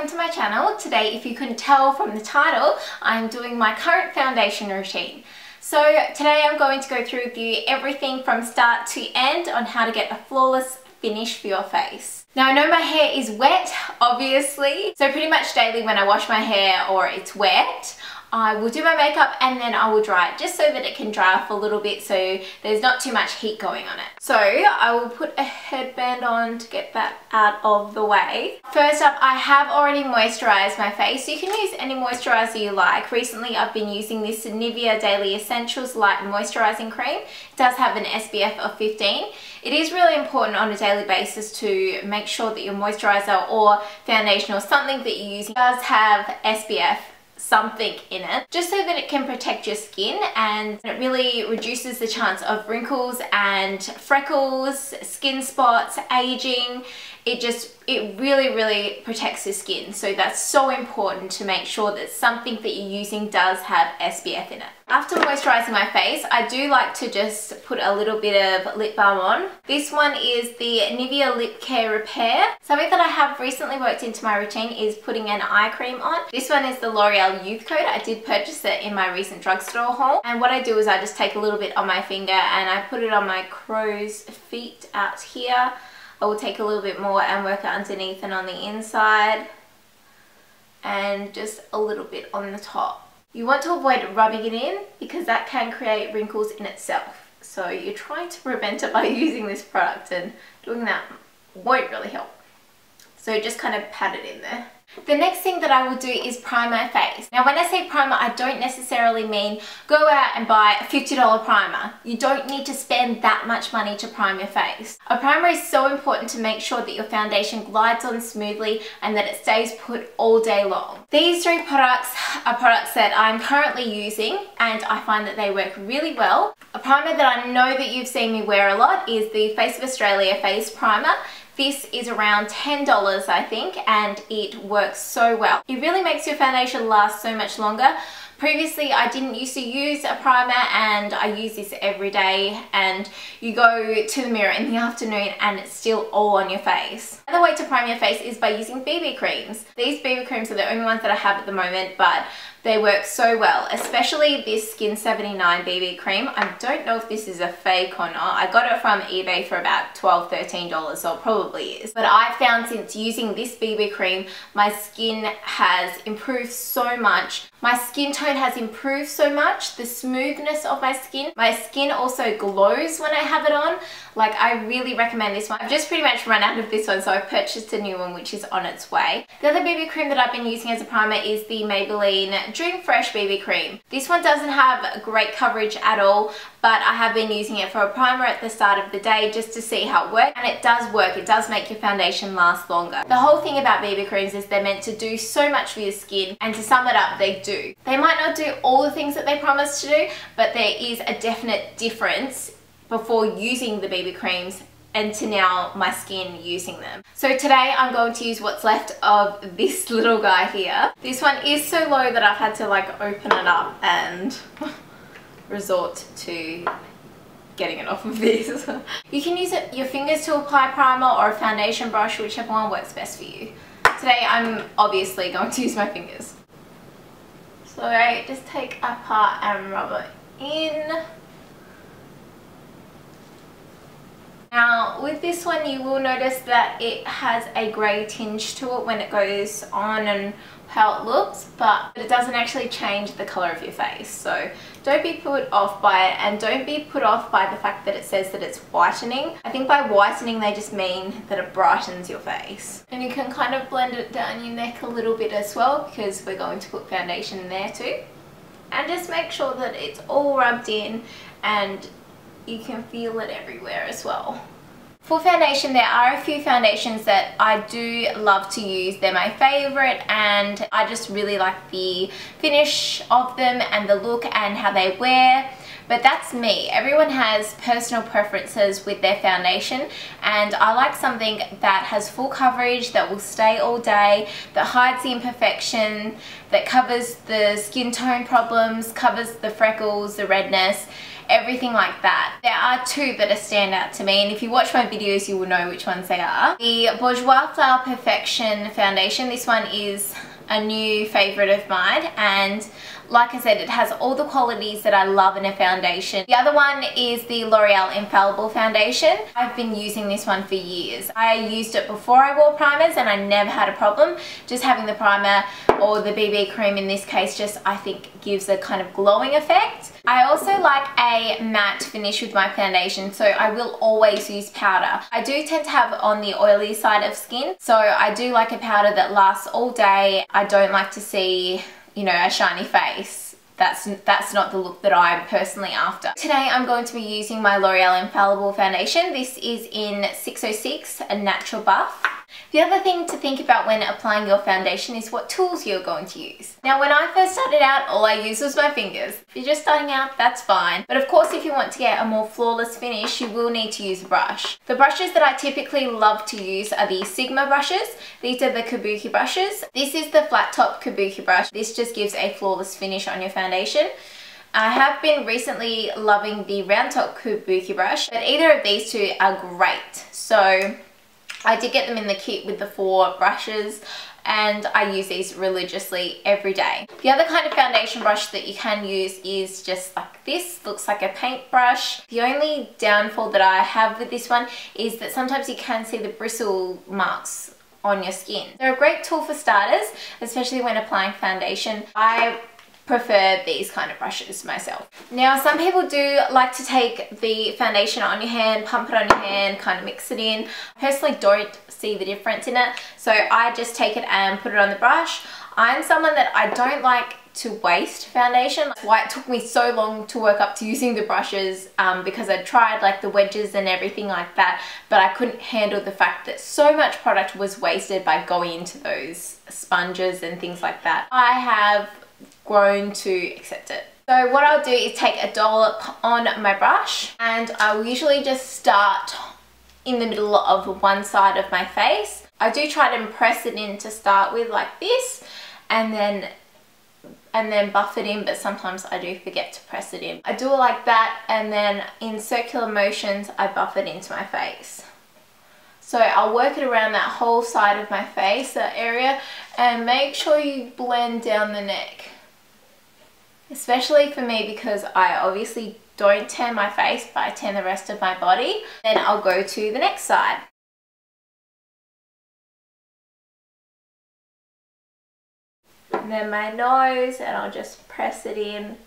welcome to my channel. Today, if you couldn't tell from the title, I'm doing my current foundation routine. So today I'm going to go through with you everything from start to end on how to get a flawless finish for your face. Now I know my hair is wet, obviously, so pretty much daily when I wash my hair or it's wet, I will do my makeup and then I will dry it just so that it can dry off a little bit so there's not too much heat going on it. So I will put a headband on to get that out of the way. First up, I have already moisturized my face. You can use any moisturizer you like. Recently I've been using this Nivea Daily Essentials Light Moisturizing Cream. It does have an SPF of 15. It is really important on a daily basis to make sure that your moisturizer or foundation or something that you're using does have SPF something in it, just so that it can protect your skin and it really reduces the chance of wrinkles and freckles, skin spots, aging. It really protects the skin, so that's so important to make sure that something that you're using does have SPF in it. After moisturizing my face, I do like to just put a little bit of lip balm on. This one is the Nivea Lip Care Repair. Something that I have recently worked into my routine is putting an eye cream on. This one is the L'Oreal Youth Coat. I did purchase it in my recent drugstore haul, and what I do is I just take a little bit on my finger and I put it on my crow's feet out here. I will take a little bit more and work it underneath and on the inside, and just a little bit on the top. You want to avoid rubbing it in because that can create wrinkles in itself. So you're trying to prevent it by using this product, and doing that won't really help. So just kind of pat it in there. The next thing that I will do is prime my face. Now when I say primer, I don't necessarily mean go out and buy a $50 primer. You don't need to spend that much money to prime your face. A primer is so important to make sure that your foundation glides on smoothly and that it stays put all day long. These three products are products that I'm currently using and I find that they work really well. A primer that I know that you've seen me wear a lot is the Face of Australia Face Primer. This is around $10 I think, and it works so well. It really makes your foundation last so much longer. Previously I didn't used to use a primer and I use this every day, and you go to the mirror in the afternoon and it's still all on your face. Another way to prime your face is by using BB creams. These BB creams are the only ones that I have at the moment, but they work so well, especially this Skin 79 BB cream. I don't know if this is a fake or not. I got it from eBay for about $12, $13, so it probably is. But I found since using this BB cream, my skin has improved so much. My skin tone has improved so much, the smoothness of my skin. My skin also glows when I have it on. Like, I really recommend this one. I've just pretty much run out of this one, so I've purchased a new one which is on its way. The other BB cream that I've been using as a primer is the Maybelline Dream Fresh BB cream. This one doesn't have great coverage at all, but I have been using it for a primer at the start of the day just to see how it works, and it does work. It does make your foundation last longer. The whole thing about BB creams is they're meant to do so much for your skin, and to sum it up, they do. They might not do all the things that they promise to do, but there is a definite difference before using the BB creams and to now my skin using them. So today I'm going to use what's left of this little guy here. This one is so low that I've had to like open it up and resort to getting it off of this. You can use your fingers to apply primer or a foundation brush, whichever one works best for you. Today I'm obviously going to use my fingers. So I just take a part and rub it in. Now with this one you will notice that it has a grey tinge to it when it goes on and how it looks, but it doesn't actually change the colour of your face. So don't be put off by it, and don't be put off by the fact that it says that it's whitening. I think by whitening they just mean that it brightens your face. And you can kind of blend it down your neck a little bit as well, because we're going to put foundation in there too. And just make sure that it's all rubbed in and you can feel it everywhere as well. For foundation, there are a few foundations that I do love to use. They're my favourite, and I just really like the finish of them and the look and how they wear. But that's me. Everyone has personal preferences with their foundation, and I like something that has full coverage, that will stay all day, that hides the imperfection, that covers the skin tone problems, covers the freckles, the redness, everything like that. There are two that are stand out to me, and if you watch my videos you will know which ones they are. The Bourjois Flower Perfection foundation, this one is a new favourite of mine, and like I said, it has all the qualities that I love in a foundation. The other one is the L'Oreal Infallible foundation. I've been using this one for years. I used it before I wore primers and I never had a problem. Just having the primer or the BB cream in this case just, I think, gives a kind of glowing effect. I also like a matte finish with my foundation, so I will always use powder. I do tend to have on the oily side of skin, so I do like a powder that lasts all day. I don't like to see, you know, a shiny face. That's not the look that I'm personally after. Today I'm going to be using my L'Oreal Infallible foundation. This is in 606, a natural buff. The other thing to think about when applying your foundation is what tools you're going to use. Now, when I first started out, all I used was my fingers. If you're just starting out, that's fine. But of course, if you want to get a more flawless finish, you will need to use a brush. The brushes that I typically love to use are the Sigma brushes. These are the kabuki brushes. This is the flat top kabuki brush. This just gives a flawless finish on your foundation. I have been recently loving the round top kabuki brush, but either of these two are great. So I did get them in the kit with the 4 brushes, and I use these religiously every day. The other kind of foundation brush that you can use is just like this. Looks like a paintbrush. The only downfall that I have with this one is that sometimes you can see the bristle marks on your skin. They're a great tool for starters, especially when applying foundation. I prefer these kind of brushes myself. Now, some people do like to take the foundation on your hand, pump it on your hand, kind of mix it in. I personally don't see the difference in it, so I just take it and put it on the brush. I'm someone that I don't like to waste foundation. That's why it took me so long to work up to using the brushes, because I tried like the wedges and everything like that, but I couldn't handle the fact that so much product was wasted by going into those sponges and things like that. I have grown to accept it. So what I'll do is take a dollop on my brush, and I will usually just start in the middle of one side of my face. I do try to press it in to start with like this, and then buff it in, but sometimes I do forget to press it in. I do it like that, and then in circular motions I buff it into my face. So I'll work it around that whole side of my face, that area, and make sure you blend down the neck. Especially for me, because I obviously don't tan my face, but I tan the rest of my body. Then I'll go to the next side. And then my nose, and I'll just press it in.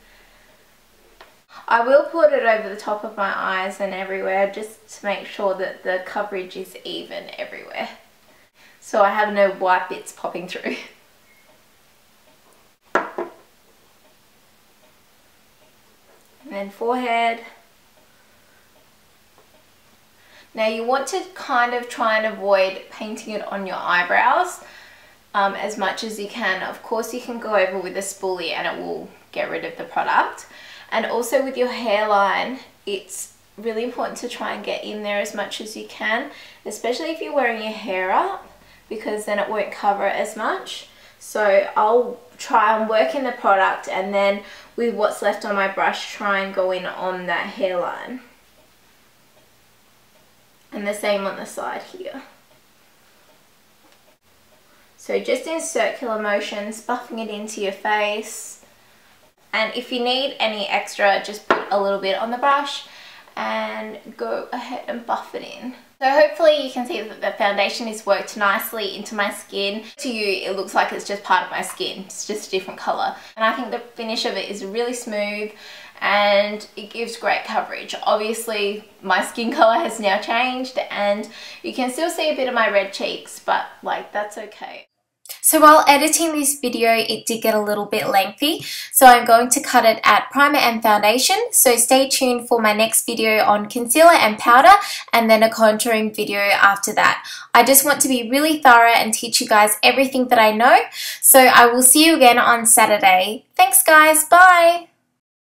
I will put it over the top of my eyes and everywhere, just to make sure that the coverage is even everywhere, so I have no white bits popping through. And then forehead. Now you want to kind of try and avoid painting it on your eyebrows as much as you can. Of course you can go over with a spoolie and it will get rid of the product. And also with your hairline, it's really important to try and get in there as much as you can, especially if you're wearing your hair up, because then it won't cover it as much. So I'll try and work in the product, and then with what's left on my brush, try and go in on that hairline. And the same on the side here. So just in circular motions, buffing it into your face. And if you need any extra, just put a little bit on the brush and go ahead and buff it in. So hopefully you can see that the foundation is worked nicely into my skin. To you, it looks like it's just part of my skin. It's just a different color. And I think the finish of it is really smooth and it gives great coverage. Obviously, my skin color has now changed and you can still see a bit of my red cheeks, but like, that's okay. So while editing this video, it did get a little bit lengthy, so I'm going to cut it at primer and foundation. So stay tuned for my next video on concealer and powder, and then a contouring video after that. I just want to be really thorough and teach you guys everything that I know. So I will see you again on Saturday. Thanks guys, bye!